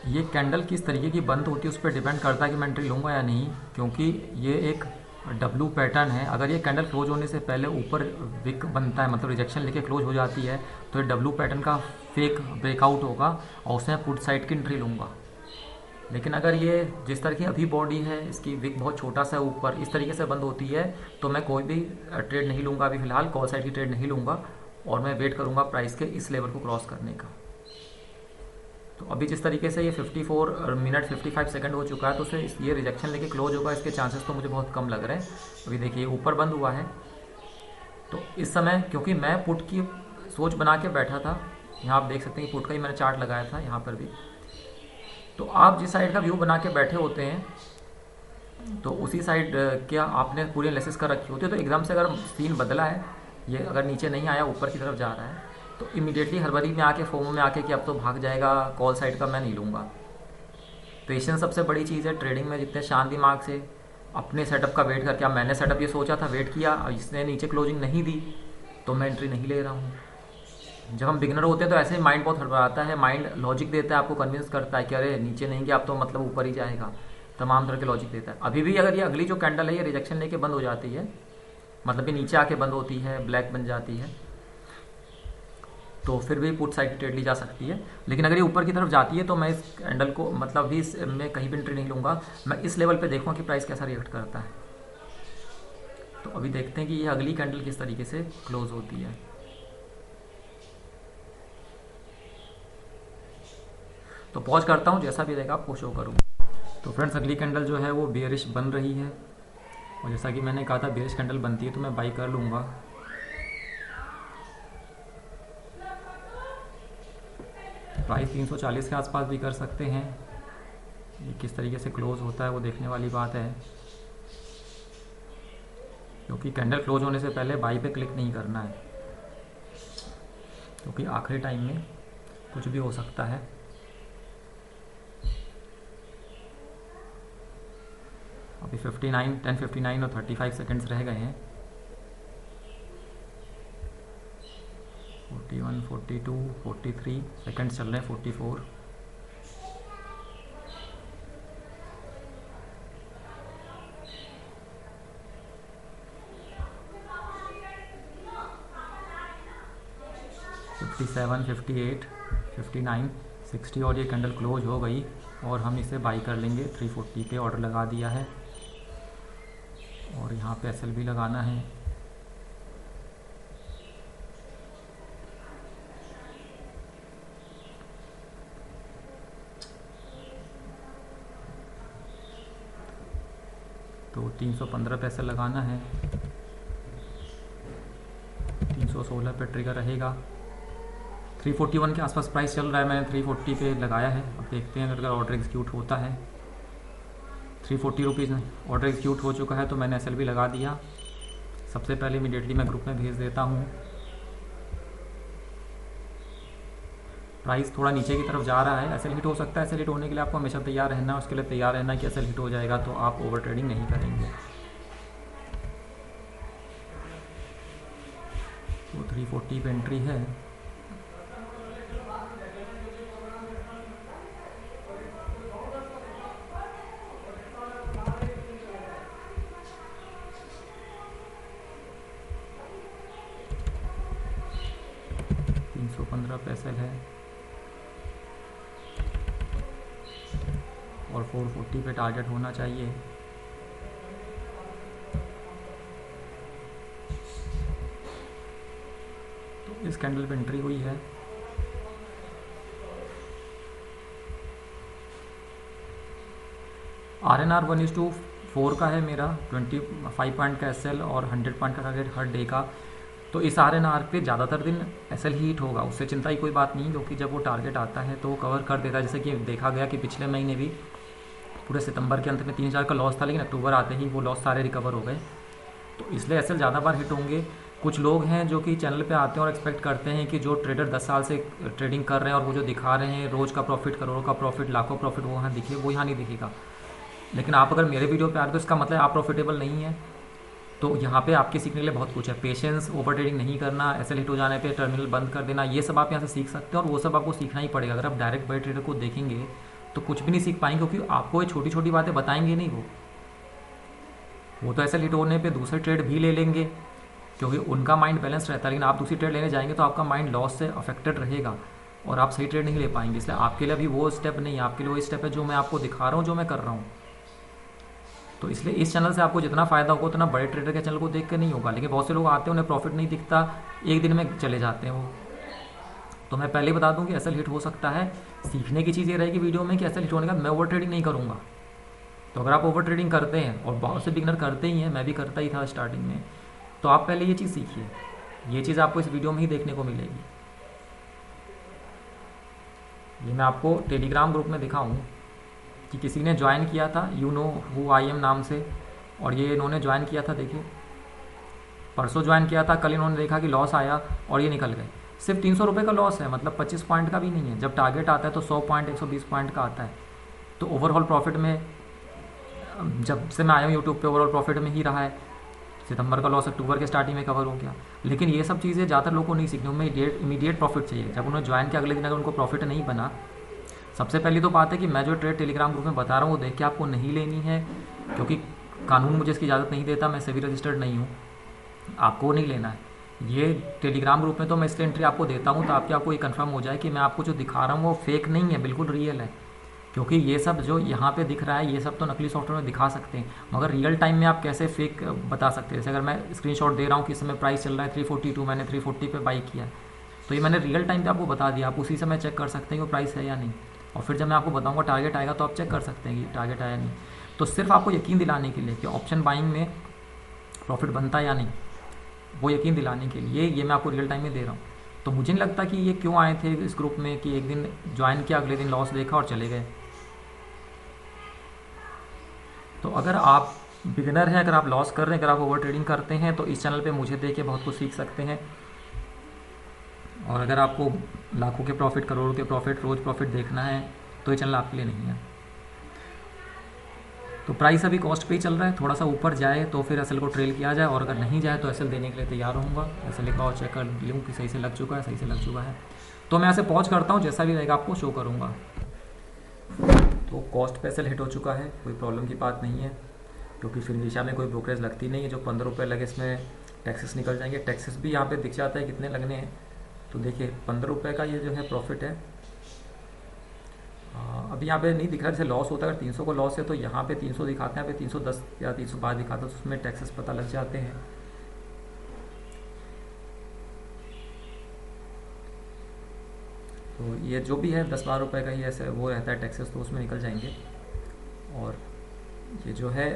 ये कैंडल किस तरीके की बंद होती है उस पर डिपेंड करता है कि मैं एंट्री लूँगा या नहीं, क्योंकि ये एक डब्लू पैटर्न है। अगर ये कैंडल क्लोज होने से पहले ऊपर विक बनता है, मतलब रिजेक्शन लेके क्लोज हो जाती है, तो ये डब्लू पैटर्न का फेक ब्रेकआउट होगा और उसमें पुट साइड की एंट्री लूँगा। लेकिन अगर ये जिस तरह की अभी बॉडी है, इसकी विक बहुत छोटा सा ऊपर इस तरीके से बंद होती है, तो मैं कोई भी ट्रेड नहीं लूँगा अभी फ़िलहाल, कॉल साइड की ट्रेड नहीं लूँगा और मैं वेट करूँगा प्राइस के इस लेवल को क्रॉस करने का। तो अभी जिस तरीके से ये 54 मिनट 55 सेकंड हो चुका है, तो उसे ये रिजेक्शन लेके क्लोज होगा, इसके चांसेस तो मुझे बहुत कम लग रहे हैं। अभी देखिए ऊपर बंद हुआ है, तो इस समय क्योंकि मैं पुट की सोच बना के बैठा था, यहाँ आप देख सकते हैं कि पुट का ही मैंने चार्ट लगाया था यहाँ पर भी। तो आप जिस साइड का व्यू बना के बैठे होते हैं, तो उसी साइड क्या आपने पूरी एनालिसिस कर रखी होती है, तो एकदम से अगर सीन बदला है, ये अगर नीचे नहीं आया ऊपर की तरफ जा रहा है, तो इमीडिएटली हड़बड़ी में आके फोमो में आके कि अब तो भाग जाएगा, कॉल साइड का मैं नहीं लूँगा। पेशेंस सबसे बड़ी चीज़ है ट्रेडिंग में। जितने शांत दिमाग से अपने सेटअप का वेट करके, अब मैंने सेटअप ये सोचा था, वेट किया, इसने नीचे क्लोजिंग नहीं दी, तो मैं एंट्री नहीं ले रहा हूँ। जब हम बिगनर होते हैं तो ऐसे माइंड बहुत हड़बड़ाता है, माइंड लॉजिक देता है, आपको कन्विंस करता है कि अरे नीचे नहीं गया अब तो मतलब ऊपर ही जाएगा, तमाम तरह के लॉजिक देता है। अभी भी अगर ये अगली जो कैंडल है ये रिजेक्शन लेके बंद हो जाती है, मतलब कि नीचे आके बंद होती है, ब्लैक बन जाती है, तो फिर भी पुट साइड ट्रेड ली जा सकती है। लेकिन अगर ये ऊपर की तरफ जाती है तो मैं इस कैंडल को मतलब भी मैं कहीं भी एंट्री नहीं लूँगा, मैं इस लेवल पे देखूँगा कि प्राइस कैसा रिएक्ट करता है। तो अभी देखते हैं कि ये अगली कैंडल किस तरीके से क्लोज होती है। तो पॉज करता हूँ, जैसा भी रहेगा आपको शो करूँ। तो फ्रेंड्स अगली कैंडल जो है वो बेयरिश बन रही है, और जैसा कि मैंने कहा था बेयरिश कैंडल बनती है तो मैं बाई कर लूँगा। प्राइस 340 के आसपास भी कर सकते हैं। ये किस तरीके से क्लोज होता है वो देखने वाली बात है, क्योंकि कैंडल क्लोज होने से पहले बाई पे क्लिक नहीं करना है, क्योंकि आखिरी टाइम में कुछ भी हो सकता है। अभी 10:59 और 35 सेकंड्स रह गए हैं। 41, 42, 43 सेकंड्स चल रहे हैं, 44। सेवन 58, 59, 60 और ये कैंडल क्लोज हो गई और हम इसे बाई कर लेंगे। 340 पे ऑर्डर लगा दिया है और यहाँ पे एसएल भी लगाना है। तो 315 पे एसएल लगाना है, 316 पे ट्रिगर रहेगा। 341 के आसपास प्राइस चल रहा है, मैंने 340 पे लगाया है। अब देखते हैं अगर ऑर्डर एग्जीक्यूट होता है। 340 रुपीज़ ऑर्डर एग्जीक्यूट हो चुका है, तो मैंने एसएल भी लगा दिया। सबसे पहले इमीडिएटली मैं ग्रुप में भेज देता हूँ। प्राइस थोड़ा नीचे की तरफ जा रहा है, एसएल हिट हो सकता है। एसएल हिट होने के लिए आपको हमेशा तैयार रहना है, उसके लिए तैयार रहना कि एसएल हिट हो जाएगा तो आप ओवर ट्रेडिंग नहीं करेंगे। तो 340 पे एंट्री है। पैसेल है और 440 पे टारगेट होना चाहिए। तो इस कैंडल पे एंट्री हुई है। RNR 1:4 का है मेरा, 25 पॉइंट का एसएल और 100 पॉइंट का टारगेट हर डे का। तो इस RNR पे ज़्यादातर दिन एसएल ही हिट होगा, उससे चिंता की कोई बात नहीं, क्योंकि जब वो टारगेट आता है तो वो कवर कर देता है। जैसे कि देखा गया कि पिछले महीने भी पूरे सितंबर के अंत में 3,000 का लॉस था, लेकिन अक्टूबर आते ही वो लॉस सारे रिकवर हो गए। तो इसलिए एसएल ज़्यादा बार हिट होंगे। कुछ लोग हैं जो कि चैनल पे आते हैं और एक्सपेक्ट करते हैं कि जो ट्रेडर 10 साल से ट्रेडिंग कर रहे हैं और वो जो दिखा रहे हैं रोज़ का प्रॉफिट, करोड़ों का प्रॉफिट, लाखों प्रॉफिट, वो यहाँ दिखे, वो यहाँ नहीं दिखेगा। लेकिन आप अगर मेरे वीडियो पे आ रहे हो तो इसका मतलब आप प्रॉफिटेबल नहीं है। तो यहाँ पे आपके सीखने के लिए बहुत कुछ है। पेशेंस, ओवर ट्रेडिंग नहीं करना, एसएल हिट हो जाने पे टर्मिनल बंद कर देना, ये सब आप यहाँ से सीख सकते हैं और वो सब आपको सीखना ही पड़ेगा। अगर आप डायरेक्ट बाई ट्रेडर को देखेंगे तो कुछ भी नहीं सीख पाएंगे, क्योंकि आपको ये छोटी छोटी बातें बताएंगे नहीं। वो तो ऐसे हिट होने पे दूसरे ट्रेड भी ले लेंगे, क्योंकि उनका माइंड बैलेंस रहता है, लेकिन आप दूसरी ट्रेड लेने जाएंगे तो आपका माइंड लॉस से अफेक्टेड रहेगा और आप सही ट्रेड नहीं ले पाएंगे। इसलिए आपके लिए अभी वो स्टेप नहीं है, आपके लिए वो स्टेप है जो मैं आपको दिखा रहा हूँ, जो मैं कर रहा हूँ। तो इसलिए इस चैनल से आपको जितना फ़ायदा होगा उतना बड़े ट्रेडर के चैनल को देख कर नहीं होगा। लेकिन बहुत से लोग आते हैं, उन्हें प्रॉफिट नहीं दिखता, एक दिन में चले जाते हैं वो। तो मैं पहले ही बता दूं कि एसएल हिट हो सकता है। सीखने की चीज़ ये रहेगी वीडियो में कि एसएल हिट होने का मैं ओवर ट्रेडिंग नहीं करूँगा। तो अगर आप ओवर ट्रेडिंग करते हैं, और बहुत से बिगनर करते ही हैं, मैं भी करता ही था स्टार्टिंग में, तो आप पहले ये चीज़ सीखिए। ये चीज़ आपको इस वीडियो में ही देखने को मिलेगी। ये मैं आपको टेलीग्राम ग्रुप में दिखाऊं कि किसी ने ज्वाइन किया था, you know who I am नाम से, और ये इन्होंने ज्वाइन किया था, देखिए परसों ज्वाइन किया था, कल इन्होंने देखा कि लॉस आया और ये निकल गए। सिर्फ 300 रुपये का लॉस है, मतलब 25 पॉइंट का भी नहीं है। जब टारगेट आता है तो 100 पॉइंट 120 पॉइंट का आता है। तो ओवरऑल प्रॉफिट में, जब से मैं आया हूँ यूट्यूब पे, ओवरऑल प्रॉफिट में ही रहा है। सितंबर का लॉस अक्टूबर के स्टार्टिंग में कवर हो गया। लेकिन ये सब चीज़ें ज़्यादातर लोगों को नहीं सीखनी, उनमें इमीडिएट प्रॉफिट चाहिए। जब उन्होंने ज्वाइन किया, अगले दिन अगर उनको प्रॉफिट नहीं बना, सबसे पहली तो बात है कि मैं जो ट्रेड टेलीग्राम ग्रुप में बता रहा हूँ वो देख के आपको नहीं लेनी है, क्योंकि कानून मुझे इसकी इजाज़त नहीं देता, मैं सेबी रजिस्टर्ड नहीं हूँ, आपको नहीं लेना है। ये टेलीग्राम ग्रुप में तो मैं इसलिए एंट्री आपको देता हूँ ताकि आपको ये कंफर्म हो जाए कि मैं आपको जो दिखा रहा हूँ वो फेक नहीं है, बिल्कुल रियल है। क्योंकि ये सब जो यहाँ पे दिख रहा है, ये सब तो नकली सॉफ्टवेयर में दिखा सकते हैं, मगर रियल टाइम में आप कैसे फेक बता सकते हैं। जैसे अगर मैं स्क्रीनशॉट दे रहा हूँ कि इस समय प्राइस चल रहा है 342, मैंने 340 पे बाई किया, तो ये मैंने रियल टाइम पे आपको बता दिया। आप उसी समय चेक कर सकते हैं कि वो प्राइस है या नहीं, और फिर जब मैं आपको बताऊँगा टारगेट आएगा तो आप चेक कर सकते हैं कि टारगेट आया नहीं। तो सिर्फ आपको यकीन दिलाने के लिए कि ऑप्शन बाइंग में प्रॉफिट बनता है या नहीं, वो यकीन दिलाने के लिए ये मैं आपको रियल टाइम में दे रहा हूँ। तो मुझे नहीं लगता कि ये क्यों आए थे इस ग्रुप में कि एक दिन ज्वाइन किया, अगले दिन लॉस देखा और चले गए। तो अगर आप बिगिनर हैं, अगर आप लॉस कर रहे हैं, अगर आप ओवर ट्रेडिंग करते हैं, तो इस चैनल पे मुझे देख के बहुत कुछ सीख सकते हैं। और अगर आपको लाखों के प्रॉफिट, करोड़ों के प्रॉफिट, रोज़ प्रॉफिट देखना है, तो ये चैनल आपके लिए नहीं है। तो प्राइस अभी कॉस्ट पे ही चल रहा है, थोड़ा सा ऊपर जाए तो फिर एसएल को ट्रेल किया जाए, और अगर नहीं जाए तो एसएल देने के लिए तैयार रहूँगा। एसएल लिखा और चेक कर लूँ कि सही से लग चुका है, सही से लग चुका है, तो मैं ऐसे पॉज करता हूँ, जैसा भी रहेगा आपको शो करूँगा। तो कॉस्ट पे एसएल हिट हो चुका है, कोई प्रॉब्लम की बात नहीं है, क्योंकि फिर निशा में कोई ब्रोकरेज लगती नहीं है। जो 15 रुपये लगे इसमें टैक्सेस निकल जाएंगे। टैक्सेस भी यहाँ पे दिख जाता है कितने लगने हैं। तो देखिए 15 रुपये का ये जो है प्रॉफिट है। अभी यहाँ पे नहीं दिख रहा, जैसे लॉस होता है, अगर 300 को लॉस है तो यहाँ पे 300 दिखाते हैं, यहाँ पे 310 या 312 दिखाते हैं, तो उसमें टैक्सेस पता लग जाते हैं। तो ये जो भी है 10-12 रुपये का ही ऐसे वो रहता है टैक्सेस, तो उसमें निकल जाएंगे। और ये जो है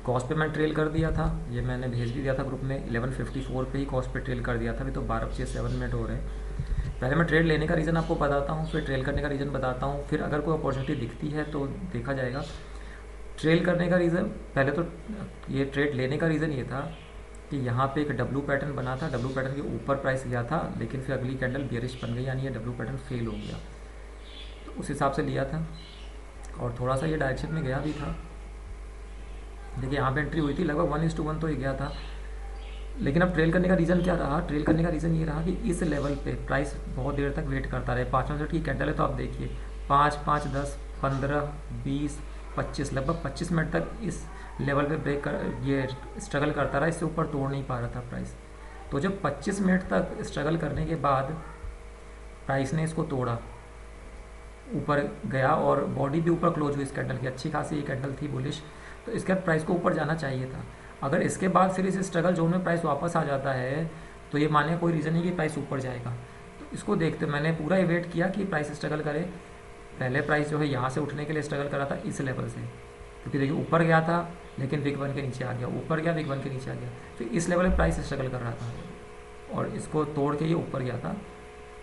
कॉस्ट पे मैं ट्रेल कर दिया था, ये मैंने भेज भी दिया था ग्रुप में, 1154 पे ही कॉस्ट पे ट्रेल कर दिया था। अभी तो 12:07 हो रहे हैं। पहले मैं ट्रेड लेने का रीज़न आपको बताता हूँ, फिर ट्रेल करने का रीज़न बताता हूँ, फिर अगर कोई अपॉर्चुनिटी दिखती है तो देखा जाएगा। ट्रेल करने का रीज़न, पहले तो ये ट्रेड लेने का रीज़न ये था कि यहाँ पे एक डब्लू पैटर्न बना था, डब्लू पैटर्न के ऊपर प्राइस गया था, लेकिन फिर अगली कैंडल बियरिश बन गई, यानी ये डब्लू पैटर्न फेल हो गया। तो उस हिसाब से लिया था, और थोड़ा सा ये डायरेक्शन में गया भी था। देखिए यहाँ पे एंट्री हुई थी, लगभग 1:1 तो ये गया था। लेकिन अब ट्रेल करने का रीज़न क्या रहा? ट्रेल करने का रीज़न ये रहा कि इस लेवल पे प्राइस बहुत देर तक वेट करता रहे। 5 मिनट की कैंडल है, तो आप देखिए 5, 5, 10, 15, 20, 25, लगभग 25 मिनट तक इस लेवल पे ब्रेक कर ये स्ट्रगल करता रहा, इससे ऊपर तोड़ नहीं पा रहा था प्राइस। तो जब 25 मिनट तक स्ट्रगल करने के बाद प्राइस ने इसको तोड़ा, ऊपर गया और बॉडी भी ऊपर क्लोज हुई इस कैंडल की, अच्छी खासी ये कैंडल थी बुलिश, तो इसके बाद प्राइस को ऊपर जाना चाहिए था। अगर इसके बाद फिर इस स्ट्रगल जोन में प्राइस वापस आ जाता है, तो ये मानने कोई रीज़न नहीं कि प्राइस ऊपर जाएगा। तो इसको देखते मैंने पूरा वेट किया कि प्राइस स्ट्रगल करे। पहले प्राइस जो है यहाँ से उठने के लिए स्ट्रगल करा था इस लेवल से, क्योंकि देखिए ऊपर गया था लेकिन विक 1 के नीचे आ गया, ऊपर गया विक 1 के नीचे आ गया, फिर इस लेवल पर प्राइस स्ट्रगल कर रहा था और इसको तोड़ के ये ऊपर गया था।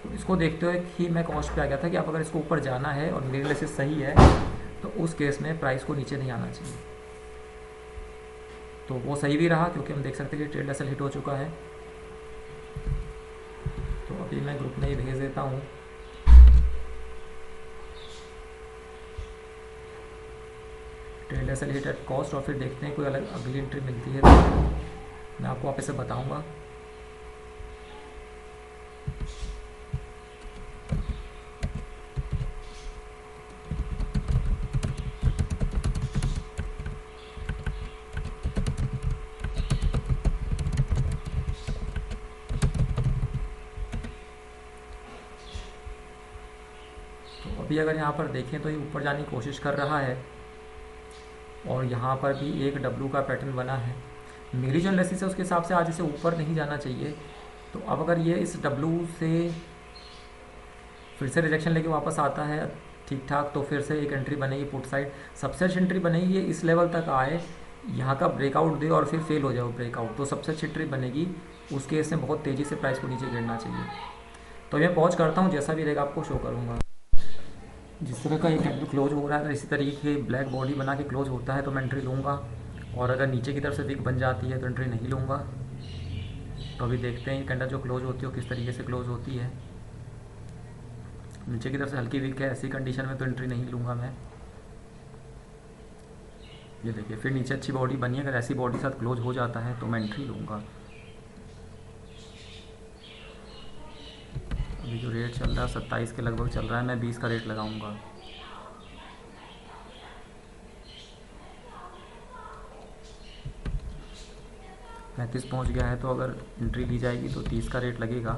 तो इसको देखते हुए ही मैं कॉस्ट पे आ गया था कि अब अगर इसको ऊपर जाना है और मेरे एनालिसिस सही है, तो उस केस में प्राइस को नीचे नहीं आना चाहिए। तो वो सही भी रहा, क्योंकि हम देख सकते हैं कि ट्रेड एसएल हिट हो चुका है। तो अभी मैं ग्रुप में ही भेज देता हूँ। Trade SL hit at cost, और फिर देखते हैं कोई अलग अगली एंट्री मिलती है तो मैं आपको वापस से बताऊँगा। तो अभी अगर यहाँ पर देखें तो ये ऊपर जाने की कोशिश कर रहा है और यहाँ पर भी एक डब्लू का पैटर्न बना है। मेरी जो एनालिसिस है उसके हिसाब से आज इसे ऊपर नहीं जाना चाहिए। तो अब अगर ये इस डब्लू से फिर से रिजेक्शन लेके वापस आता है ठीक ठाक, तो फिर से एक एंट्री बनेगी पुट साइड। सबसे अच्छी एंट्री बनेगी ये इस लेवल तक आए, यहाँ का ब्रेकआउट दे और फिर फेल हो जाए ब्रेकआउट, तो सबसे अच्छी एंट्री बनेगी। उस केस में बहुत तेज़ी से प्राइस को नीचे गिरना चाहिए। तो मैं पहुँच करता हूँ, जैसा भी रहेगा आपको शो करूँगा। जिस तरह का ये कैंडल क्लोज हो रहा है, अगर इसी तरीके की ब्लैक बॉडी बना के क्लोज होता है तो मैं एंट्री लूँगा, और अगर नीचे की तरफ से विक बन जाती है तो एंट्री नहीं लूँगा। तो अभी देखते हैं ये कैंडल जो क्लोज होती है वो किस तरीके से क्लोज होती है। नीचे की तरफ से हल्की विक है, ऐसी कंडीशन में तो एंट्री नहीं लूँगा मैं। ये देखिए फिर नीचे अच्छी बॉडी बनी है, अगर ऐसी बॉडी के साथ क्लोज हो जाता है तो मैं एंट्री लूँगा। अभी जो रेट चल रहा है 27 के लगभग चल रहा है, मैं 20 का रेट लगाऊंगा। पैंतीस पहुँच गया है, तो अगर एंट्री ली जाएगी तो 30 का रेट लगेगा।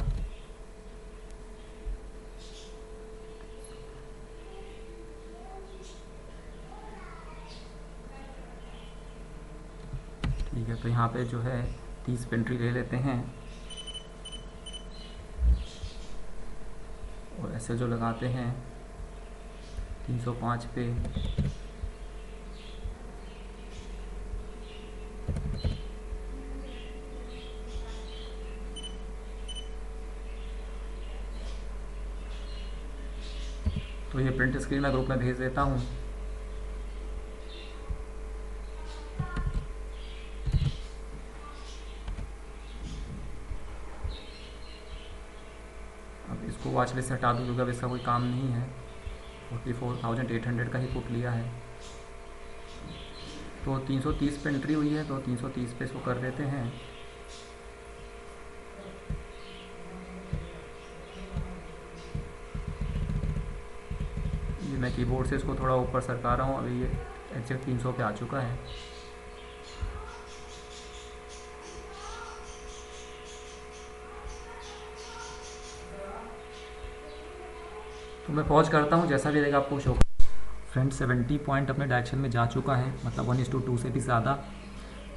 ठीक है, तो यहाँ पे जो है 30 पे एंट्री ले लेते हैं, और ऐसे जो लगाते हैं 305 पे। तो ये प्रिंट स्क्रीन मैं ग्रुप में भेज देता हूँ। अब इसको वॉच लिस्ट से हटा दूँ क्योंकि अब इसका कोई काम नहीं है। 44,800 का ही पुट लिया है, तो 330 पे एंट्री हुई है, तो 330 पे इसको कर देते हैं। ये मैं कीबोर्ड से इसको थोड़ा ऊपर सरका रहा हूँ, अभी ये एग्जैक्ट 300 पे आ चुका है। तो मैं पॉज करता हूँ, जैसा भी रहेगा आपको शो। फ्रेंड 70 पॉइंट अपने डायरेक्शन में जा चुका है, मतलब 1:2 से भी ज़्यादा।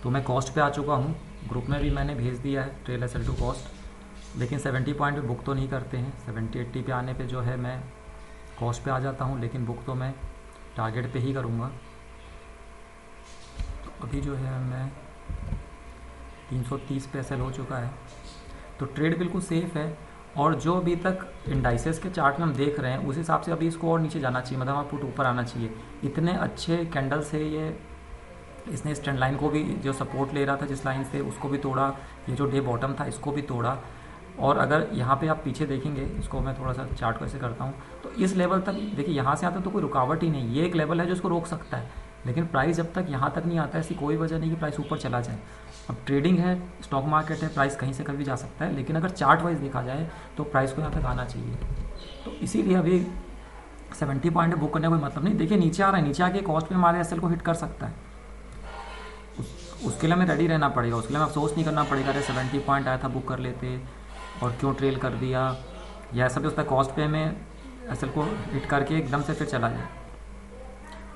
तो मैं कॉस्ट पे आ चुका हूँ, ग्रुप में भी मैंने भेज दिया है ट्रेल एसएल टू कॉस्ट। लेकिन 70 पॉइंट पे बुक तो नहीं करते हैं, 70-80 पे आने पे जो है मैं कॉस्ट पे आ जाता हूँ, लेकिन बुक तो मैं टारगेट पे ही करूँगा। तो अभी जो है मैं 330 पे एसएल हो चुका है, तो ट्रेड बिल्कुल सेफ़ है। और जो अभी तक इंडाइसेस के चार्ट में हम देख रहे हैं उस हिसाब से अभी इसको और नीचे जाना चाहिए, मतलब हमारा पुट ऊपर आना चाहिए। इतने अच्छे कैंडल से ये इसने इस ट्रेंड लाइन को भी, जो सपोर्ट ले रहा था जिस लाइन से, उसको भी तोड़ा। ये जो डे बॉटम था इसको भी तोड़ा। और अगर यहाँ पे आप पीछे देखेंगे, इसको मैं थोड़ा सा चार्ट को ऐसे करता हूँ, तो इस लेवल तक देखिए, यहाँ से आता तो कोई रुकावट ही नहीं। ये एक लेवल है जो इसको रोक सकता है, लेकिन प्राइस जब तक यहाँ तक नहीं आता है ऐसी कोई वजह नहीं कि प्राइस ऊपर चला जाए। अब ट्रेडिंग है, स्टॉक मार्केट है, प्राइस कहीं से कभी जा सकता है, लेकिन अगर चार्ट वाइज देखा जाए तो प्राइस को यहाँ तक आना चाहिए। तो इसीलिए अभी 70 पॉइंट बुक करने का कोई मतलब नहीं। देखिए नीचे आ रहा है, नीचे आके कॉस्ट पे हमारे एसएल को हिट कर सकता है। उसके लिए हमें रेडी रहना पड़ेगा, उसके लिए हमें अफसोस नहीं करना पड़ेगा अरे 70 पॉइंट आया था बुक कर लेते और क्यों ट्रेल कर दिया, या ऐसा भी उसका कॉस्ट पे हमें एसएल को हिट करके एकदम से फिर चला जाए।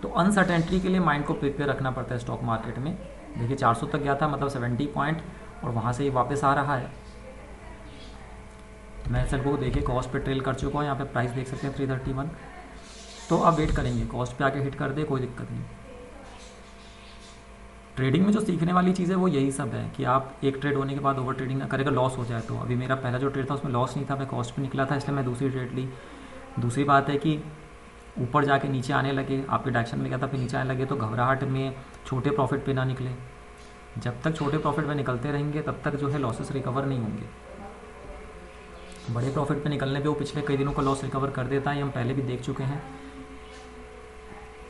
तो अनसर्टेनिटी के लिए माइंड को प्रिपेयर रखना पड़ता है स्टॉक मार्केट में। देखिए 400 तक गया था, मतलब 70 पॉइंट, और वहाँ से ये वापस आ रहा है। मैं एसएल को देखिए कॉस्ट पे ट्रेल कर चुका हूँ, यहाँ पे प्राइस देख सकते हैं 331। तो अब वेट करेंगे, कॉस्ट पे आके हिट कर दे, कोई दिक्कत नहीं। ट्रेडिंग में जो सीखने वाली चीज़ है वो यही सब है कि आप एक ट्रेड होने के बाद ओवर ट्रेडिंग ना करें, अगर लॉस हो जाए तो। अभी मेरा पहला जो ट्रेड था उसमें लॉस नहीं था, मैं कॉस्ट पे निकला था, इसलिए मैं दूसरी ट्रेड ली। दूसरी बात है कि ऊपर जाके नीचे आने लगे, आपके डायरेक्शन में गया था फिर नीचे आने लगे, तो घबराहट में छोटे प्रॉफिट पे ना निकले। जब तक छोटे प्रॉफिट पे निकलते रहेंगे तब तक जो है लॉसेस रिकवर नहीं होंगे। बड़े प्रॉफिट पे निकलने पे वो पिछले कई दिनों का लॉस रिकवर कर देता है, ये हम पहले भी देख चुके हैं।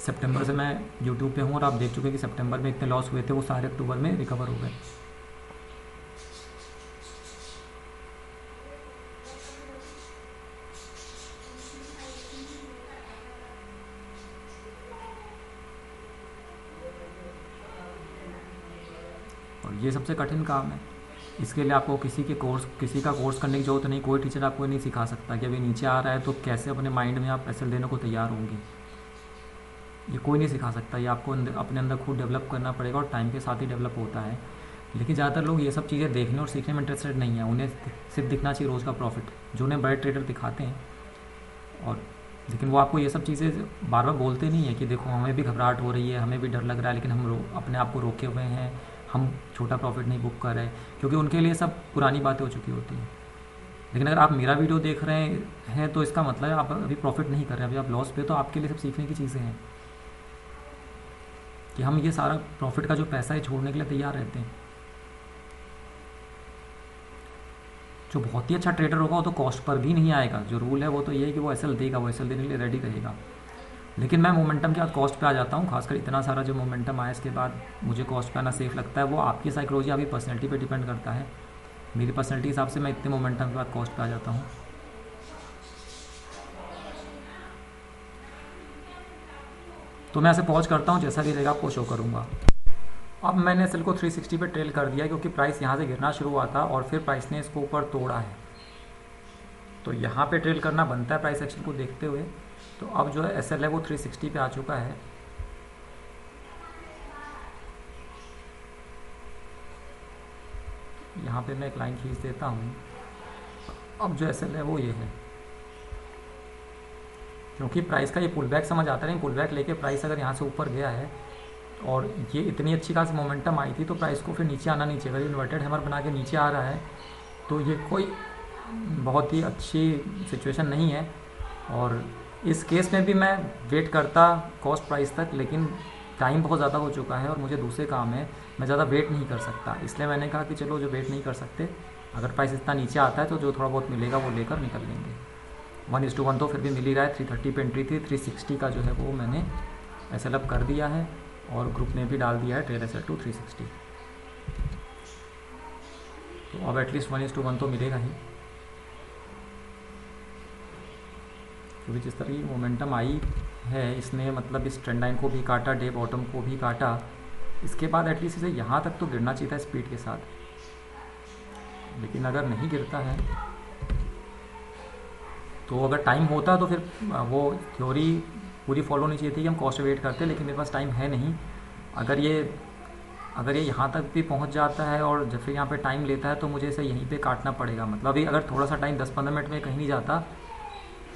सितंबर से मैं यूट्यूब पे हूँ और आप देख चुके हैं कि सितंबर में इतने लॉस हुए थे, वो सारे अक्टूबर में रिकवर हो गए। और ये सबसे कठिन काम है इसके लिए आपको किसी का कोर्स करने की ज़रूरत नहीं, कोई टीचर आपको नहीं सिखा सकता कि अभी नीचे आ रहा है तो कैसे अपने माइंड में आप एसएल देने को तैयार होंगे। ये कोई नहीं सिखा सकता, ये आपको अपने अंदर खुद डेवलप करना पड़ेगा और टाइम के साथ ही डेवलप होता है। लेकिन ज़्यादातर लोग ये सब चीज़ें देखने और सीखने में इंटरेस्टेड नहीं है, उन्हें सिर्फ दिखना चाहिए रोज़ का प्रॉफिट, जो उन्हें बड़े ट्रेडर दिखाते हैं। और लेकिन वो आपको ये सब चीज़ें बार बार बोलते नहीं है कि देखो हमें भी घबराहट हो रही है, हमें भी डर लग रहा है, लेकिन हम अपने आप को रोके हुए हैं, हम छोटा प्रॉफिट नहीं बुक कर रहे, क्योंकि उनके लिए सब पुरानी बातें हो चुकी होती हैं। लेकिन अगर आप मेरा वीडियो देख रहे हैं तो इसका मतलब है आप अभी प्रॉफिट नहीं कर रहे, अभी आप लॉस पे, तो आपके लिए सब सीखने की चीज़ें हैं कि हम ये सारा प्रॉफिट का जो पैसा है छोड़ने के लिए तैयार रहते हैं। जो बहुत ही अच्छा ट्रेडर होगा वो तो कॉस्ट पर भी नहीं आएगा, जो रूल है वो तो ये है कि वो एसएल देगा, वो एसएल देने के लिए रेडी रहेगा। लेकिन मैं मोमेंटम के बाद कॉस्ट पे आ जाता हूँ, खासकर इतना सारा जो मोमेंटम आया इसके बाद मुझे कॉस्ट पे आना सेफ लगता है। वो आपकी साइकोलॉजी, आपकी पर्सनैलिटी पे डिपेंड करता है। मेरी पर्सनैलिटी के हिसाब से मैं इतने मोमेंटम के बाद कॉस्ट पे आ जाता हूँ। तो मैं ऐसे पॉज करता हूँ, जैसा भी रहेगा आपको शो करूँगा। अब मैंने एसएल को 360 पे ट्रेल कर दिया क्योंकि प्राइस यहाँ से गिरना शुरू हुआ था और फिर प्राइस ने इसको ऊपर तोड़ा है, तो यहाँ पे ट्रेल करना बनता है प्राइस एक्शन को देखते हुए। तो अब जो है एसएल है वो 360 पे आ चुका है। यहाँ पे मैं एक लाइन खींच देता हूँ। अब जो एसएल है वो ये है, क्योंकि प्राइस का ये पुल बैक समझ आता नहीं, पुल बैक लेके प्राइस अगर यहाँ से ऊपर गया है और ये इतनी अच्छी खासी मोमेंटम आई थी, तो प्राइस को फिर नीचे आना नहीं चाहिए। अगर इन्वर्टेड हैमर बना के नीचे आ रहा है तो ये कोई बहुत ही अच्छी सिचुएशन नहीं है। और इस केस में भी मैं वेट करता कॉस्ट प्राइस तक, लेकिन टाइम बहुत ज़्यादा हो चुका है और मुझे दूसरे काम है, मैं ज़्यादा वेट नहीं कर सकता। इसलिए मैंने कहा कि चलो जो वेट नहीं कर सकते, अगर प्राइस इतना नीचे आता है तो जो थोड़ा बहुत मिलेगा वो लेकर निकल लेंगे। 1:1 तो फिर भी मिल ही रहा है। 330 पे एंट्री थी, 360 का जो है वो मैंने एसएल अप कर दिया है और ग्रुप ने भी डाल दिया है ट्रेड एसएल टू 360। तो अब एटलीस्ट 1:1 तो मिलेगा ही, क्योंकि जिस तरह की मोमेंटम आई है इसने मतलब इस ट्रेंड लाइन को भी काटा, डे बॉटम को भी काटा। इसके बाद एटलीस्ट इसे यहाँ तक तो गिरना चाहिए था स्पीड के साथ, लेकिन अगर नहीं गिरता है तो अगर टाइम होता तो फिर वो थ्योरी पूरी फॉलो नहीं चाहिए थी कि हम कॉस्ट वेट करते, लेकिन मेरे पास टाइम है नहीं। अगर ये यहाँ तक भी पहुँच जाता है और जब फिर यहाँ पे टाइम लेता है तो मुझे इसे यहीं पे काटना पड़ेगा। मतलब अभी अगर थोड़ा सा टाइम 10-15 मिनट में कहीं नहीं जाता,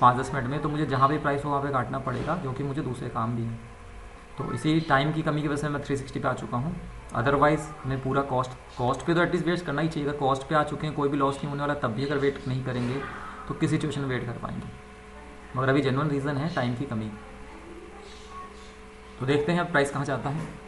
5-10 मिनट में, तो मुझे जहाँ भी प्राइस हो वहाँ पे काटना पड़ेगा, क्योंकि मुझे दूसरे काम भी हैं। तो इसी टाइम की कमी की वजह से मैं 360 पे आ चुका हूँ। अदरवाइज़ मैं पूरा कॉस्ट पे तो एटलीस्ट वेट करना ही चाहिए। अगर कॉस्ट पे आ चुके हैं, कोई भी लॉस नहीं होने वाला, तब भी अगर वेट नहीं करेंगे तो किस सिचुएशन में वेट कर पाएंगे। मगर अभी जेन्युइन रीज़न है टाइम की कमी। तो देखते हैं अब प्राइस कहाँ जाता है।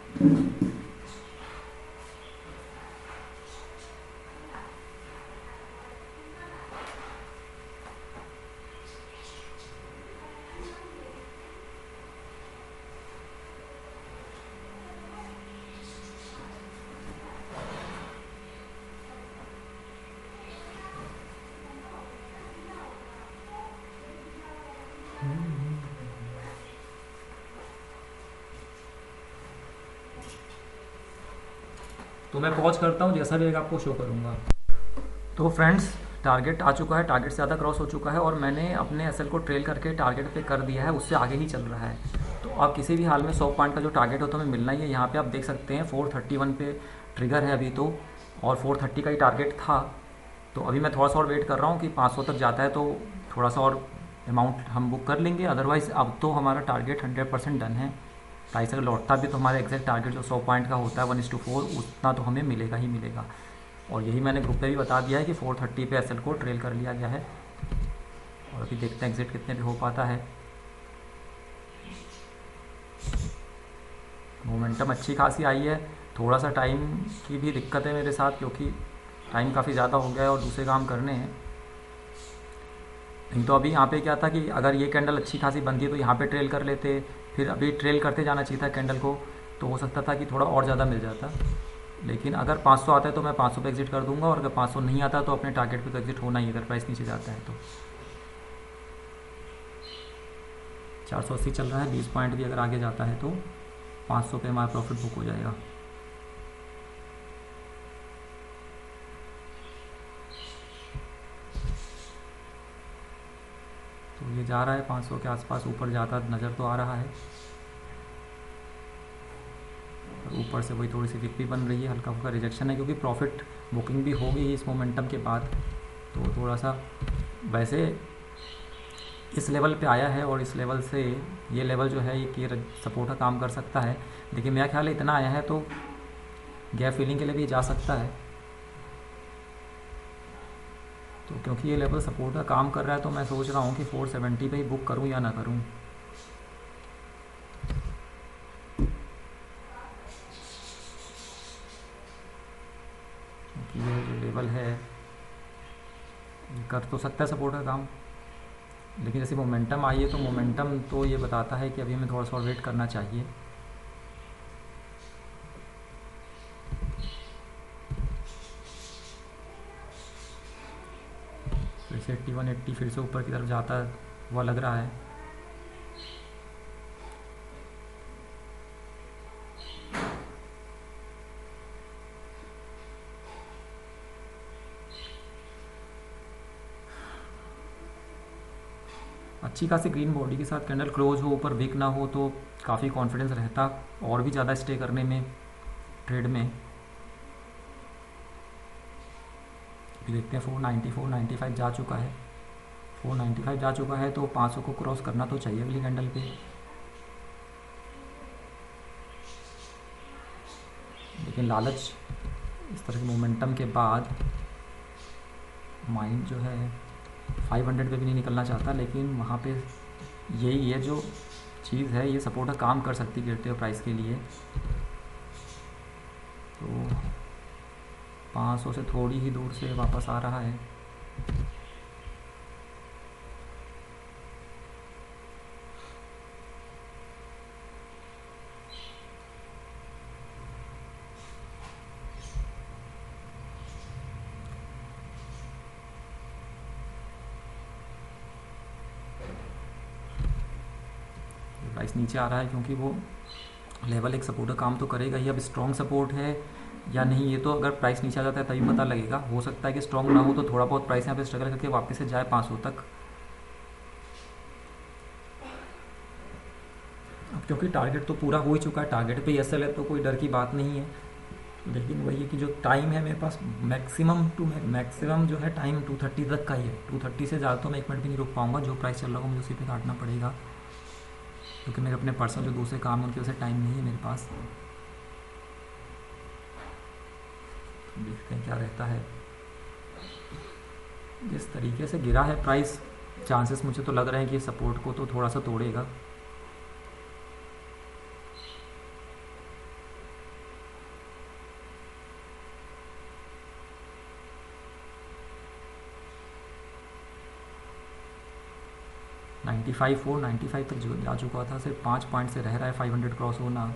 तो मैं पॉज करता हूँ, जैसा भी आपको शो करूँगा। तो फ्रेंड्स, टारगेट आ चुका है, टारगेट से ज़्यादा क्रॉस हो चुका है और मैंने अपने एसएल को ट्रेल करके टारगेट पे कर दिया है, उससे आगे ही चल रहा है। तो अब किसी भी हाल में 100 पॉइंट का जो टारगेट हो तो हमें मिलना ही है। यहाँ पे आप देख सकते हैं 431 पे ट्रिगर है अभी तो, और 430 का ही टारगेट था। तो अभी मैं थोड़ा सा और वेट कर रहा हूँ कि 500 तक जाता है तो थोड़ा सा और अमाउंट हम बुक कर लेंगे। अदरवाइज़ अब तो हमारा टारगेट 100% डन है। प्राइस अगर लौटता भी तो हमारा एग्जैक्ट टारगेट जो 100 पॉइंट का होता है 1:4, उतना तो हमें मिलेगा ही मिलेगा। और यही मैंने ग्रुप पे भी बता दिया है कि 430 पे एसएल को ट्रेल कर लिया गया है। और अभी देखते हैं एग्जिट कितने पे हो पाता है। मोमेंटम अच्छी खासी आई है। थोड़ा सा टाइम की भी दिक्कत है मेरे साथ, क्योंकि टाइम काफ़ी ज़्यादा हो गया है और दूसरे काम करने हैं। नहीं तो अभी यहाँ पे क्या था कि अगर ये कैंडल अच्छी खासी बनती तो यहाँ पे ट्रेल कर लेते, फिर अभी ट्रेल करते जाना चाहिए था कैंडल को, तो हो सकता था कि थोड़ा और ज़्यादा मिल जाता। लेकिन अगर 500 आता है तो मैं 500 पे एग्जिट कर दूंगा, और अगर 500 नहीं आता तो अपने टारगेट पे तो एग्जिट होना ही, अगर प्राइस नीचे जाता है तो। 480 चल रहा है, 20 पॉइंट भी अगर आगे जाता है तो 500 पे हमारा प्रॉफिट बुक हो जाएगा। ये जा रहा है 500 के आसपास, ऊपर जाता नज़र तो आ रहा है। ऊपर से वही थोड़ी सी विक भी बन रही है, हल्का फुल्का रिजेक्शन है क्योंकि प्रॉफिट बुकिंग भी हो गई इस मोमेंटम के बाद। तो थोड़ा सा वैसे इस लेवल पे आया है और इस लेवल से ये लेवल जो है ये सपोर्ट का काम कर सकता है। देखिए मेरा ख्याल है इतना आया है तो गैप फिलिंग के लिए भी जा सकता है। तो क्योंकि ये लेवल सपोर्ट का काम कर रहा है तो मैं सोच रहा हूँ कि 470 पे ही बुक करूँ या ना करूँ। क्योंकि ये जो लेवल है कर तो सकता है सपोर्ट का काम, लेकिन जैसे मोमेंटम आई है तो मोमेंटम तो ये बताता है कि अभी हमें थोड़ा सा वेट करना चाहिए। फिर से 8180 फिर से ऊपर की तरफ जाता हुआ लग रहा है। अच्छी खासी ग्रीन बॉडी के साथ कैंडल क्लोज हो, ऊपर विक ना हो तो काफ़ी कॉन्फिडेंस रहता और भी ज़्यादा स्टे करने में ट्रेड में। देखते हैं 490 495 जा चुका है, 495 जा चुका है तो 500 को क्रॉस करना तो चाहिए अगली कैंडल पे। लेकिन लालच इस तरह के मोमेंटम के बाद माइंड जो है 500 पे भी नहीं निकलना चाहता, लेकिन वहाँ पे यही है जो चीज़ है, ये सपोर्ट का काम कर सकती है गिरते हुए प्राइस के लिए। तो 500 से थोड़ी ही दूर से वापस आ रहा है। प्राइस नीचे आ रहा है क्योंकि वो लेवल एक सपोर्ट का काम तो करेगा ही। अब स्ट्रॉन्ग सपोर्ट है या नहीं ये तो अगर प्राइस नीचे आ जाता है तभी पता लगेगा। हो सकता है कि स्ट्रॉन्ग ना हो तो थोड़ा बहुत प्राइस यहाँ पे स्ट्रगल करके वापस से जाए 500 तक। अब क्योंकि टारगेट तो पूरा हो ही चुका है, टारगेट पे एसएल है तो कोई डर की बात नहीं है। लेकिन वही है कि जो टाइम है मेरे पास मैक्सिमम जो है टाइम 230 तक का ही है। 230 से ज़्यादा तो मैं 1 मिनट भी नहीं रुक पाऊंगा। जो प्राइस चल रहा होगा मुझे उसी पे काटना पड़ेगा क्योंकि मेरे अपने पर्सनल जो दूसरे काम है उनकी वजह से टाइम नहीं है मेरे पास। देखते हैं क्या रहता है। जिस तरीके से गिरा है प्राइस, चांसेस मुझे तो लग रहे हैं कि सपोर्ट को तो थोड़ा सा तोड़ेगा। नाइन्टी फाइव 495 तक जा चुका था, सिर्फ 5 पॉइंट से रह रहा है 500 क्रॉस होना।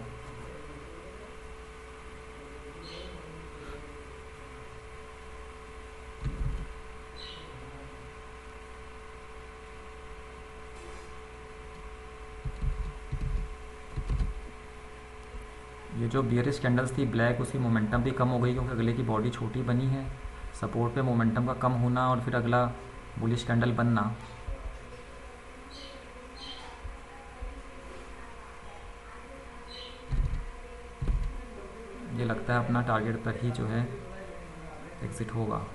ये जो बियरिश कैंडल्स थी ब्लैक, उसकी मोमेंटम भी कम हो गई क्योंकि अगले की बॉडी छोटी बनी है। सपोर्ट पे मोमेंटम का कम होना और फिर अगला बुलिश कैंडल बनना, ये लगता है अपना टारगेट पर ही जो है एग्जिट होगा।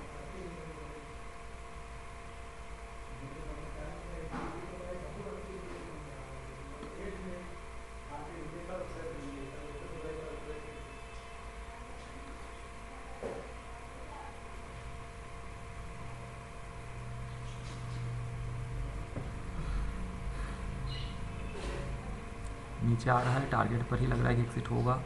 नीचे आ रहा है, टारगेट पर ही लग रहा है कि एग्जिट होगा।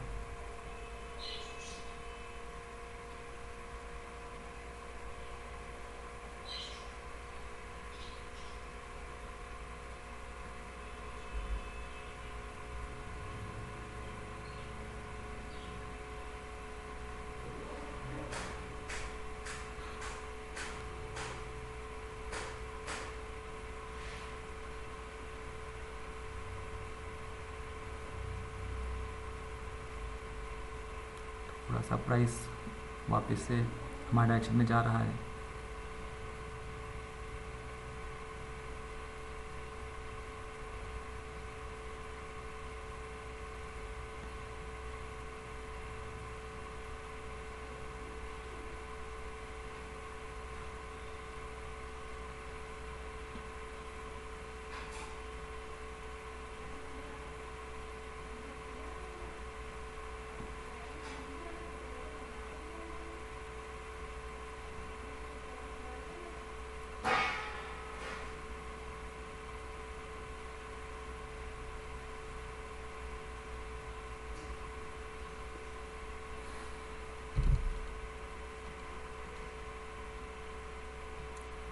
थोड़ा सा प्राइस वापस से हमारे डायरेक्शन में जा रहा है।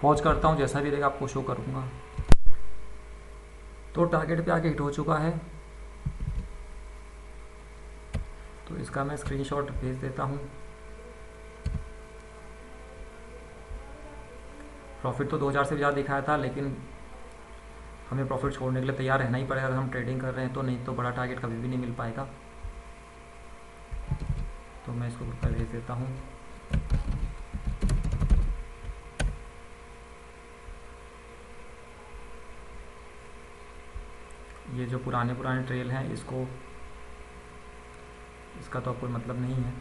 पॉज करता हूँ, जैसा भी रहेगा आपको शो करूँगा। तो टारगेट पे आके हिट हो चुका है, तो इसका मैं स्क्रीनशॉट भेज देता हूँ। प्रॉफिट तो 2000 से भी ज़्यादा दिखाया था, लेकिन हमें प्रॉफिट छोड़ने के लिए तैयार रहना ही पड़ेगा अगर हम ट्रेडिंग कर रहे हैं तो, नहीं तो बड़ा टारगेट कभी भी नहीं मिल पाएगा। तो मैं इसको ग्रुप पर भेज देता हूँ। ये जो पुराने ट्रेल हैं इसका तो कोई मतलब नहीं है।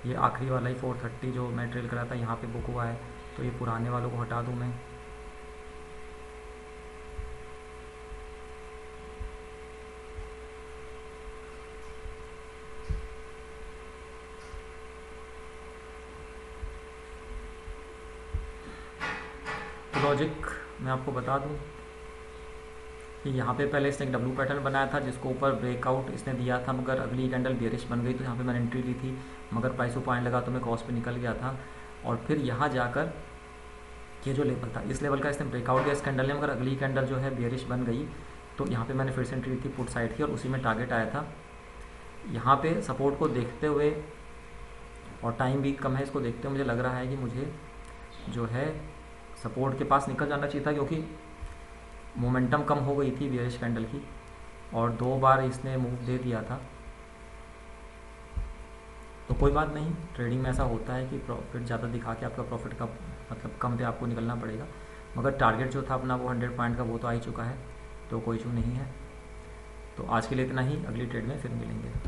ये आखिरी वाला ही 430 जो मैं ट्रेल करा था यहाँ पे बुक हुआ है, तो ये पुराने वालों को हटा दूँ मैं। तो लॉजिक मैं आपको बता दूं कि यहाँ पे पहले इसने एक डब्ल्यू पैटर्न बनाया था जिसको ऊपर ब्रेकआउट इसने दिया था, मगर अगली कैंडल बेयरिश बन गई, तो यहाँ पे मैंने एंट्री ली थी, मगर प्राइस को पॉइंट लगा तो मैं कॉस्ट पे निकल गया था। और फिर यहाँ जाकर ये जो लेवल था, इस लेवल का इसने ब्रेकआउट दिया इस कैंडल ने, मगर अगली कैंडल जो है बेयरिश बन गई, तो यहाँ पे मैंने फिर से एंट्री ली थी पुट साइड की, और उसी में टारगेट आया था। यहाँ पे सपोर्ट को देखते हुए और टाइम भी कम है, इसको देखते हुए मुझे लग रहा है कि मुझे जो है सपोर्ट के पास निकल जाना चाहिए था, क्योंकि मोमेंटम कम हो गई थी बेयरिश कैंडल की, और 2 बार इसने मूव दे दिया था। तो कोई बात नहीं, ट्रेडिंग में ऐसा होता है कि प्रॉफिट ज़्यादा दिखा के आपका प्रॉफिट का मतलब कम पे आपको निकलना पड़ेगा, मगर टारगेट जो था अपना वो 100 पॉइंट का वो तो आ ही चुका है, तो कोई इशू नहीं है। तो आज के लिए इतना ही, अगली ट्रेड में फिर मिलेंगे।